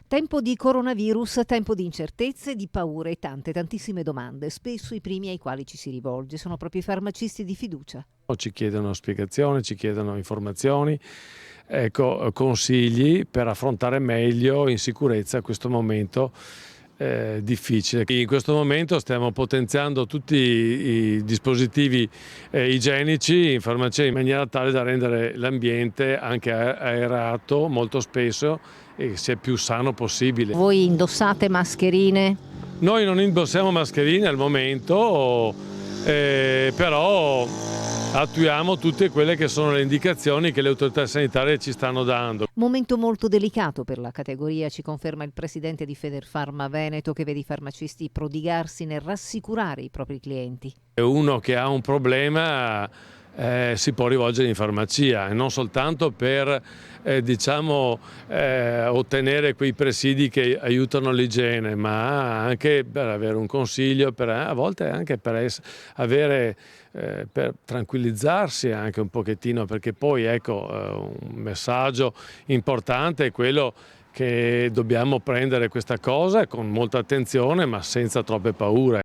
Tempo di coronavirus, tempo di incertezze, di paure e tantissime domande. Spesso i primi ai quali ci si rivolge sono proprio i farmacisti di fiducia. Ci chiedono spiegazioni, ci chiedono informazioni, consigli per affrontare meglio in sicurezza questo momento difficile. In questo momento stiamo potenziando tutti i dispositivi igienici in farmacia in maniera tale da rendere l'ambiente anche aerato molto spesso e sia più sano possibile. Voi indossate mascherine? Noi non indossiamo mascherine al momento, però attuiamo tutte quelle che sono le indicazioni che le autorità sanitarie ci stanno dando. Momento molto delicato per la categoria, ci conferma il presidente di Federfarma Veneto, che vede i farmacisti prodigarsi nel rassicurare i propri clienti. Uno che ha un problema si può rivolgere in farmacia e non soltanto per ottenere quei presidi che aiutano l'igiene, ma anche per avere un consiglio, a volte anche per tranquillizzarsi anche un pochettino, perché poi un messaggio importante è quello che dobbiamo prendere questa cosa con molta attenzione ma senza troppe paure.